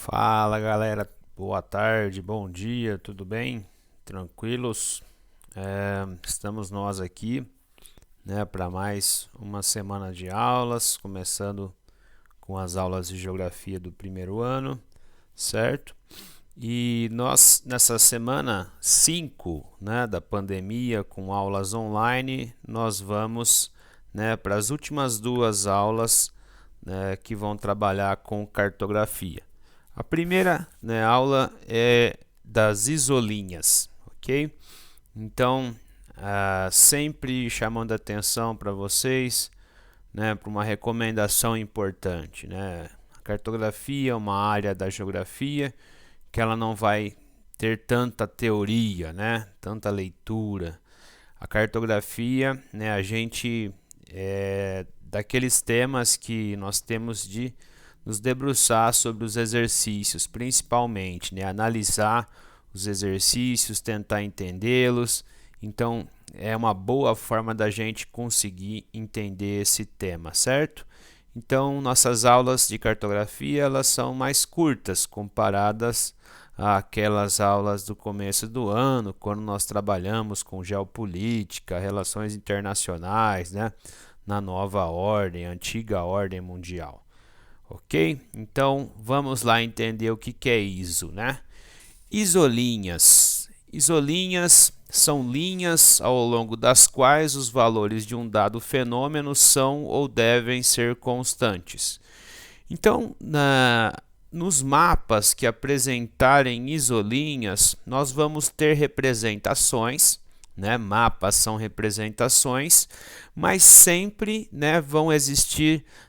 Fala galera, boa tarde, bom dia, tudo bem? Tranquilos? Estamos nós aqui, né, para mais uma semana de aulas, começando com as aulas de geografia do primeiro ano, certo? E nós nessa semana 5, né, da pandemia, com aulas online, nós vamos, né, para as últimas duas aulas, né, que vão trabalhar com cartografia. A primeira, né, aula é das isolinhas, ok? Então, sempre chamando a atenção para vocês, né, para uma recomendação importante, né? A cartografia é uma área da geografia que ela não vai ter tanta teoria, né, tanta leitura. A cartografia, né, a gente daqueles temas que nós temos de nos debruçar sobre os exercícios, principalmente, né? Analisar os exercícios, tentar entendê-los. Então, é uma boa forma da gente conseguir entender esse tema, certo? Então, nossas aulas de cartografia, elas são mais curtas comparadas àquelas aulas do começo do ano, quando nós trabalhamos com geopolítica, relações internacionais, né? Na nova ordem, antiga ordem mundial. Ok? Então vamos lá entender o que é ISO, né? Isolinhas. Isolinhas são linhas ao longo das quais os valores de um dado fenômeno são ou devem ser constantes. Então, nos mapas que apresentarem isolinhas, nós vamos ter representações, né? Mapas são representações, mas sempre, né,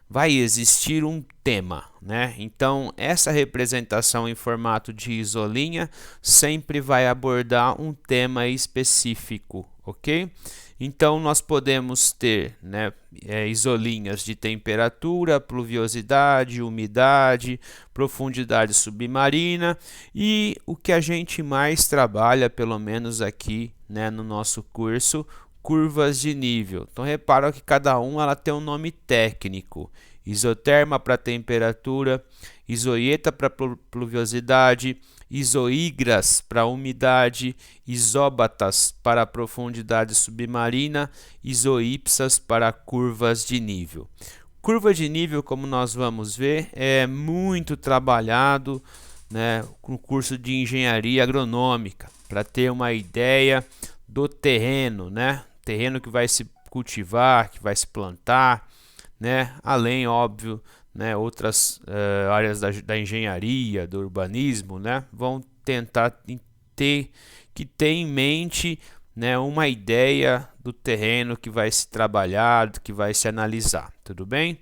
vai existir um tema, né? Então, essa representação em formato de isolinha sempre vai abordar um tema específico, ok? Então, nós podemos ter, né, isolinhas de temperatura, pluviosidade, umidade, profundidade submarina e o que a gente mais trabalha, pelo menos aqui, né, no nosso curso, curvas de nível. Então, repara que cada uma ela tem um nome técnico. Isoterma para temperatura, isoieta para pluviosidade, isoigras para umidade, isóbatas para a profundidade submarina, isoípsas para curvas de nível. Curva de nível, como nós vamos ver, é muito trabalhado, né, no curso de engenharia agronômica, para ter uma ideia do terreno, né? Terreno que vai se cultivar, que vai se plantar, né? Além, óbvio, né, outras áreas da engenharia, do urbanismo, né, vão tentar ter em mente, né, uma ideia do terreno que vai se trabalhar, que vai se analisar, tudo bem?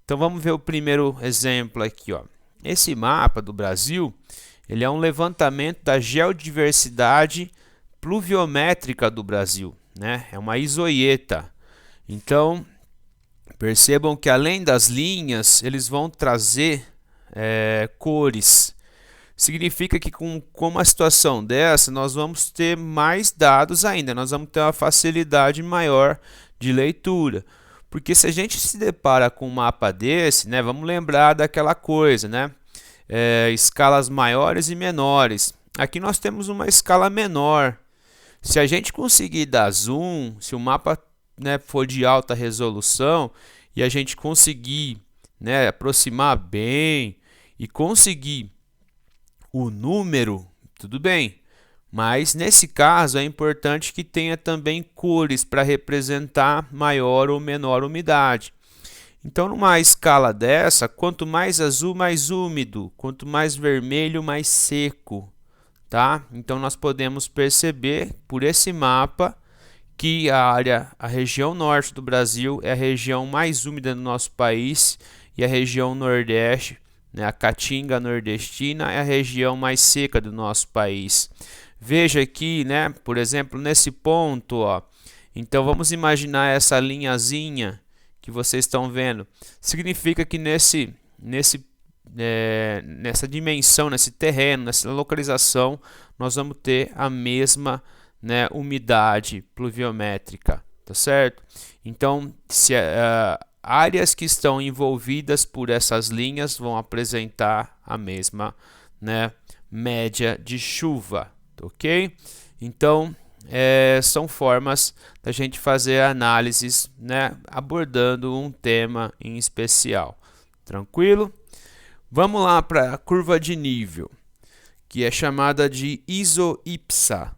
Então vamos ver o primeiro exemplo aqui, ó. Esse mapa do Brasil, ele é um levantamento da geodiversidade pluviométrica do Brasil, né? É uma isoieta. Então, percebam que além das linhas, eles vão trazer cores. Significa que com uma situação dessa, nós vamos ter mais dados ainda, nós vamos ter uma facilidade maior de leitura. Porque se a gente se depara com um mapa desse, né, vamos lembrar daquela coisa, né? Escalas maiores e menores. Aqui nós temos uma escala menor. Se a gente conseguir dar zoom, se o mapa, né, for de alta resolução e a gente conseguir, né, aproximar bem e conseguir o número, tudo bem. Mas nesse caso é importante que tenha também cores para representar maior ou menor umidade. Então, numa escala dessa, quanto mais azul, mais úmido, quanto mais vermelho, mais seco, tá? Então, nós podemos perceber por esse mapa que a região norte do Brasil é a região mais úmida do nosso país e a região nordeste, né, a caatinga nordestina, é a região mais seca do nosso país. Veja aqui, né, por exemplo, nesse ponto, ó. Então vamos imaginar essa linhazinha que vocês estão vendo. Significa que nessa dimensão, nesse terreno, nessa localização, nós vamos ter a mesma, né, umidade pluviométrica, tá certo? Então, se áreas que estão envolvidas por essas linhas vão apresentar a mesma, né, média de chuva, ok? Então, são formas da gente fazer análises, né, abordando um tema em especial. Tranquilo? Vamos lá para a curva de nível, que é chamada de isoipsa,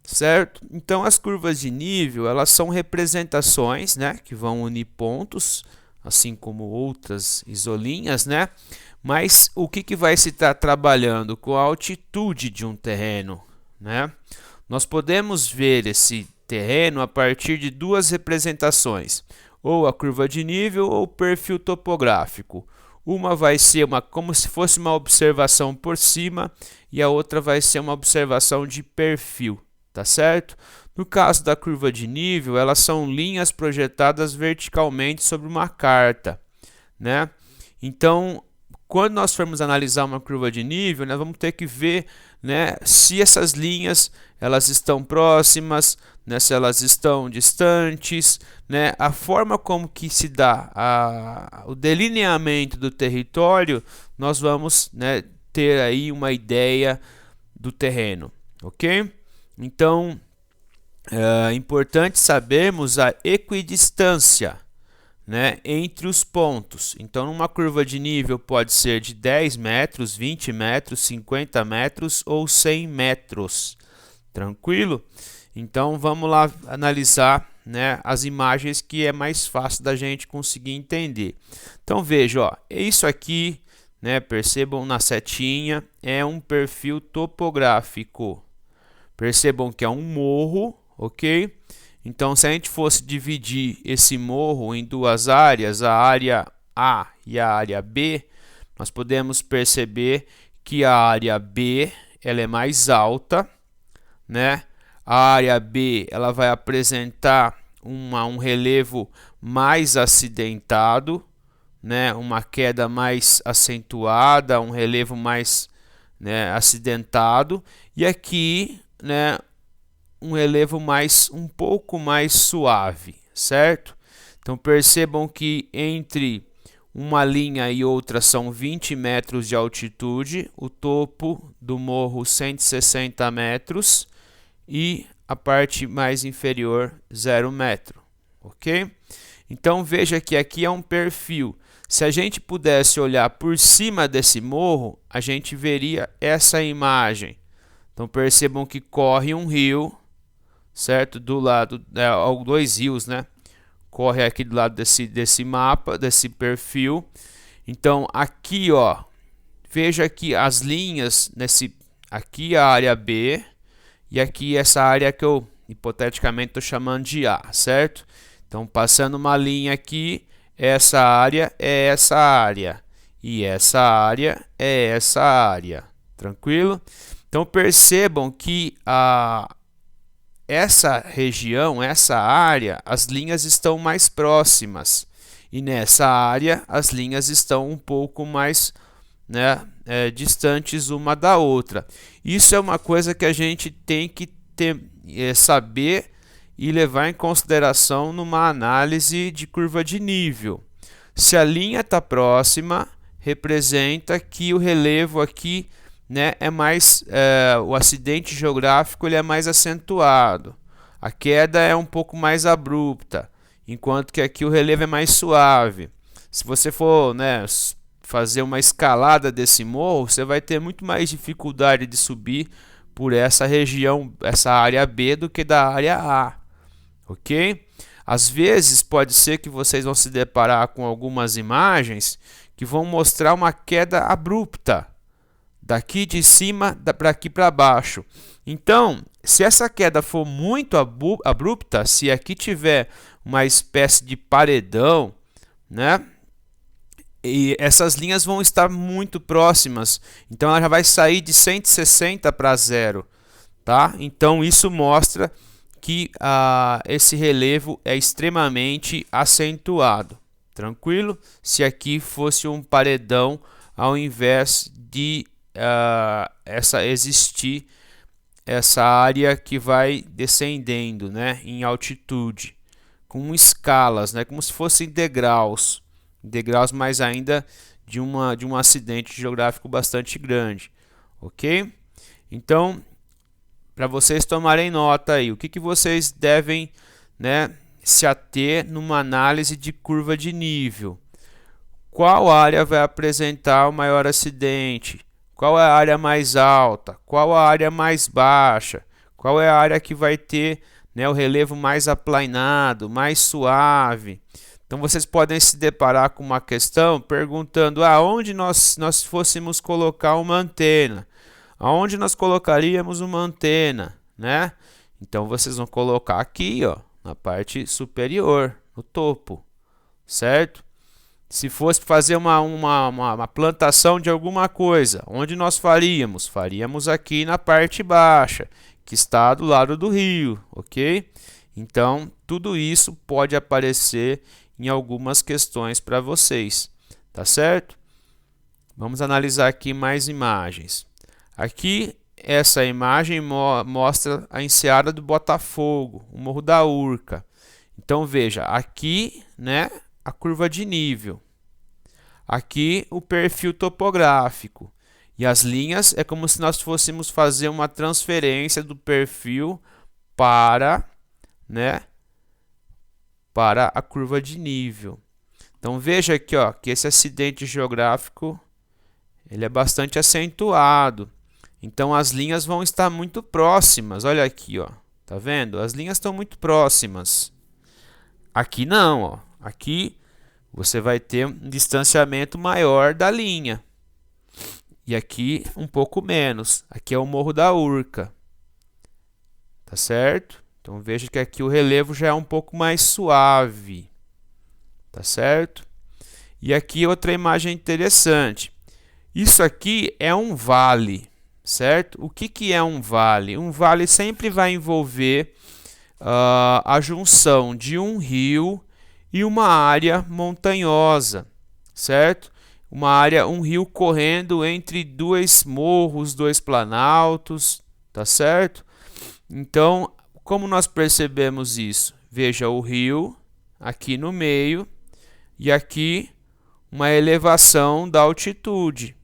certo? Então, as curvas de nível, elas são representações, né, que vão unir pontos, assim como outras isolinhas, né? Mas o que vai se estar trabalhando? Com a altitude de um terreno, né? Nós podemos ver esse terreno a partir de duas representações, ou a curva de nível ou o perfil topográfico. Uma vai ser como se fosse uma observação por cima e a outra vai ser uma observação de perfil, tá certo? No caso da curva de nível, elas são linhas projetadas verticalmente sobre uma carta, né? Então, quando nós formos analisar uma curva de nível, nós vamos ter que ver, né, se essas linhas elas estão próximas, né, se elas estão distantes, né, a forma como que se dá o delineamento do território, nós vamos, né, ter aí uma ideia do terreno, ok? Então, é importante sabermos a equidistância, né, entre os pontos. Então, uma curva de nível pode ser de 10 metros, 20 metros, 50 metros ou 100 metros. Tranquilo? Então, vamos lá analisar, né, as imagens que é mais fácil da gente conseguir entender. Então, veja, ó, isso aqui, né, percebam na setinha, é um perfil topográfico. Percebam que é um morro, ok? Então, se a gente fosse dividir esse morro em duas áreas, a área A e a área B, nós podemos perceber que a área B ela é mais alta, né? A área B ela vai apresentar um relevo mais acidentado, né? Uma queda mais acentuada, um relevo mais, né, acidentado. E aqui, né, um relevo um pouco mais suave, certo? Então percebam que entre uma linha e outra são 20 metros de altitude, o topo do morro 160 metros e a parte mais inferior 0 metro, ok? Então veja que aqui é um perfil. Se a gente pudesse olhar por cima desse morro, a gente veria essa imagem. Então percebam que corre um rio, certo? Do lado, dois rios, né? Corre aqui do lado desse mapa, desse perfil. Então aqui, ó, veja que as linhas aqui a área B e aqui essa área que eu hipoteticamente estou chamando de A, certo? Então passando uma linha aqui, essa área é essa área e essa área é essa área, tranquilo? Então percebam que essa região, essa área, as linhas estão mais próximas e nessa área as linhas estão um pouco mais, né, distantes uma da outra. Isso é uma coisa que a gente tem que saber e levar em consideração numa análise de curva de nível. Se a linha está próxima, representa que o relevo aqui, né, o acidente geográfico ele é mais acentuado, a queda é um pouco mais abrupta, enquanto que aqui o relevo é mais suave. Se você for, né, fazer uma escalada desse morro, você vai ter muito mais dificuldade de subir por essa região, essa área B, do que da área A, ok? Às vezes pode ser que vocês vão se deparar com algumas imagens que vão mostrar uma queda abrupta, daqui de cima para aqui para baixo. Então, se essa queda for muito abrupta, se aqui tiver uma espécie de paredão, né? E essas linhas vão estar muito próximas, então ela já vai sair de 160 para 0, tá? Então isso mostra que esse relevo é extremamente acentuado, tranquilo? Se aqui fosse um paredão, ao invés de existir essa área que vai descendendo, né, em altitude, com escalas, né, como se fossem degraus, degraus mais ainda de um acidente geográfico bastante grande, ok? Então, para vocês tomarem nota aí, o que vocês devem, né, se ater numa análise de curva de nível? Qual área vai apresentar o maior acidente? Qual é a área mais alta? Qual a área mais baixa? Qual é a área que vai ter, né, o relevo mais aplanado, mais suave? Então vocês podem se deparar com uma questão perguntando aonde nós fôssemos colocar uma antena. Aonde nós colocaríamos uma antena, né? Então vocês vão colocar aqui, ó, na parte superior, no topo, certo? Se fosse fazer uma plantação de alguma coisa, onde nós faríamos? Faríamos aqui na parte baixa, que está do lado do rio, ok? Então, tudo isso pode aparecer em algumas questões para vocês, tá certo? Vamos analisar aqui mais imagens. Aqui, essa imagem mostra a enseada do Botafogo, o Morro da Urca. Então, veja, aqui, né, a curva de nível. Aqui o perfil topográfico. E as linhas é como se nós fôssemos fazer uma transferência do perfil para, né, para a curva de nível. Então veja aqui, ó, que esse acidente geográfico ele é bastante acentuado. Então as linhas vão estar muito próximas. Olha aqui, ó. Tá vendo? As linhas estão muito próximas. Aqui não, ó. Aqui você vai ter um distanciamento maior da linha. E aqui um pouco menos. Aqui é o Morro da Urca. Tá certo? Então veja que aqui o relevo já é um pouco mais suave. Tá certo? E aqui outra imagem interessante. Isso aqui é um vale, certo? O que é um vale? Um vale sempre vai envolver a junção de um rio e uma área montanhosa, certo? Um rio correndo entre dois morros, dois planaltos, tá certo? Então, como nós percebemos isso? Veja o rio aqui no meio e aqui uma elevação da altitude,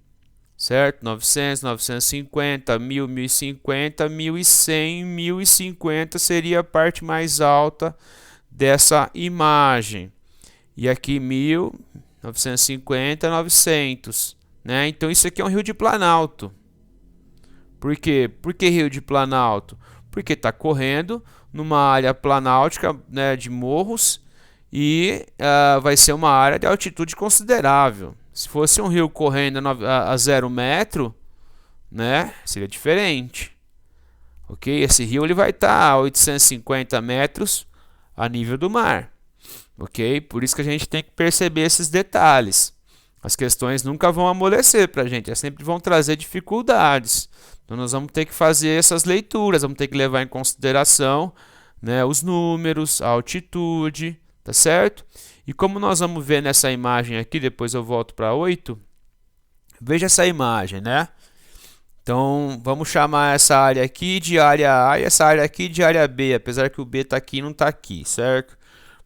certo? 900, 950, 1000, 1050, 1100, 1050 seria a parte mais alta dessa imagem. E aqui 1000, 950, 900, né? Então isso aqui é um rio de planalto. Por quê? Por que rio de planalto? Porque está correndo numa área planáltica, né, de morros e vai ser uma área de altitude considerável. Se fosse um rio correndo a 0 metro, né, seria diferente. Ok? Esse rio ele vai estar a 850 metros a nível do mar. Ok? Por isso que a gente tem que perceber esses detalhes. As questões nunca vão amolecer para a gente, elas sempre vão trazer dificuldades. Então nós vamos ter que fazer essas leituras, vamos ter que levar em consideração, né, os números, a altitude, tá certo? E como nós vamos ver nessa imagem aqui, depois eu volto para 8, veja essa imagem, né? Então vamos chamar essa área aqui de área A e essa área aqui de área B, apesar que o B está aqui e não está aqui, certo?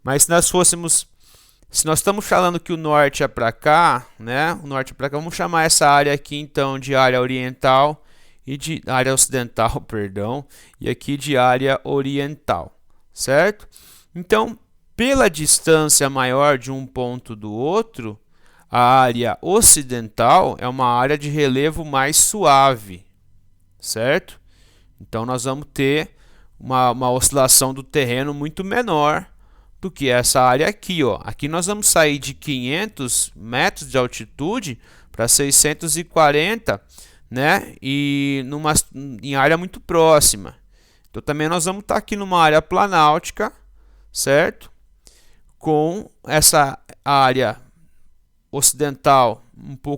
Mas se nós estamos falando que o norte é para cá, né? O norte é para cá, vamos chamar essa área aqui então de área oriental e de área ocidental, perdão, e aqui de área oriental, certo? Então, pela distância maior de um ponto do outro, a área ocidental é uma área de relevo mais suave, certo? Então nós vamos ter uma oscilação do terreno muito menor do que essa área aqui, ó. Aqui nós vamos sair de 500 metros de altitude para 640, né? E em área muito próxima. Então também nós vamos estar aqui numa área planáltica, certo? Com essa área ocidental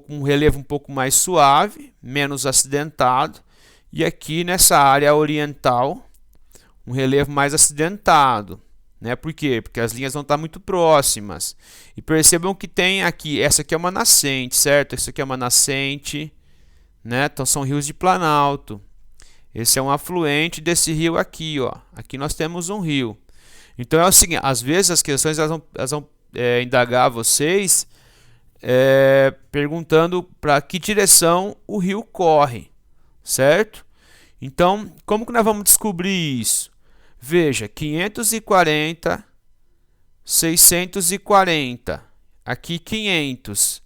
um relevo um pouco mais suave, menos acidentado, e aqui nessa área oriental um relevo mais acidentado, né? Por quê? Porque as linhas vão estar muito próximas. E percebam que tem aqui, essa aqui é uma nascente, certo? Essa aqui é uma nascente, né? Então são rios de planalto. Esse é um afluente desse rio aqui, ó. Aqui nós temos um rio. Então é o seguinte, às vezes as questões elas vão indagar vocês perguntando para que direção o rio corre, certo? Então, como que nós vamos descobrir isso? Veja, 540, 640, aqui 500.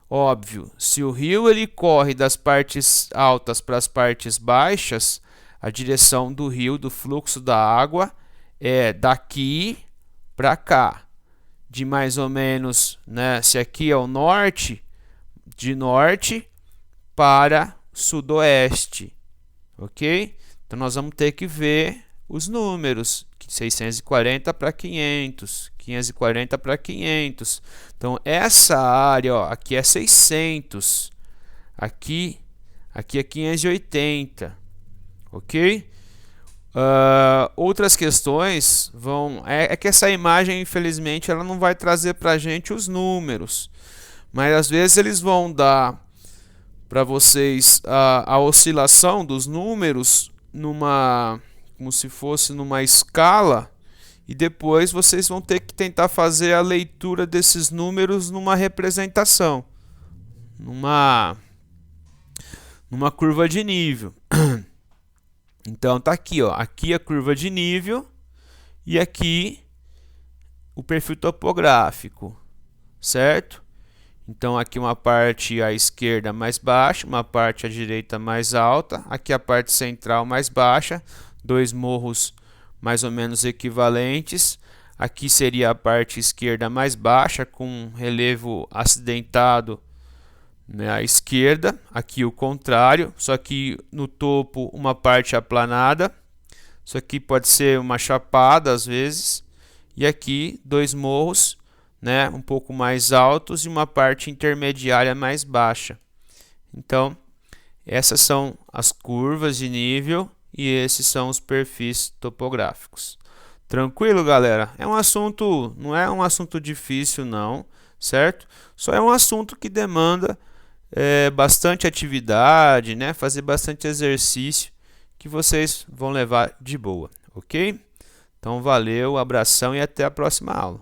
Óbvio, se o rio ele corre das partes altas para as partes baixas, a direção do rio, do fluxo da água, é daqui para cá. De mais ou menos, né, se aqui é o norte, de norte para sudoeste, ok? Então nós vamos ter que ver os números, 640 para 500, 540 para 500. Então essa área, ó, aqui é 600, aqui é 580, ok? Outras questões vão... É que essa imagem, infelizmente, ela não vai trazer para a gente os números. Mas às vezes eles vão dar para vocês a oscilação dos números como se fosse numa escala. E depois vocês vão ter que tentar fazer a leitura desses números numa representação. Numa curva de nível. Então tá aqui, ó, aqui a curva de nível e aqui o perfil topográfico, certo? Então aqui uma parte à esquerda mais baixa, uma parte à direita mais alta, aqui a parte central mais baixa, dois morros mais ou menos equivalentes. Aqui seria a parte esquerda mais baixa com relevo acidentado, né, à esquerda, aqui o contrário, só que no topo uma parte aplanada, isso aqui pode ser uma chapada às vezes, e aqui dois morros, né, um pouco mais altos e uma parte intermediária mais baixa. Então essas são as curvas de nível e esses são os perfis topográficos. Tranquilo, galera? É um assunto, não é um assunto difícil não, certo? Só é um assunto que demanda bastante atividade, né? Fazer bastante exercício que vocês vão levar de boa, ok? Então valeu, abração e até a próxima aula.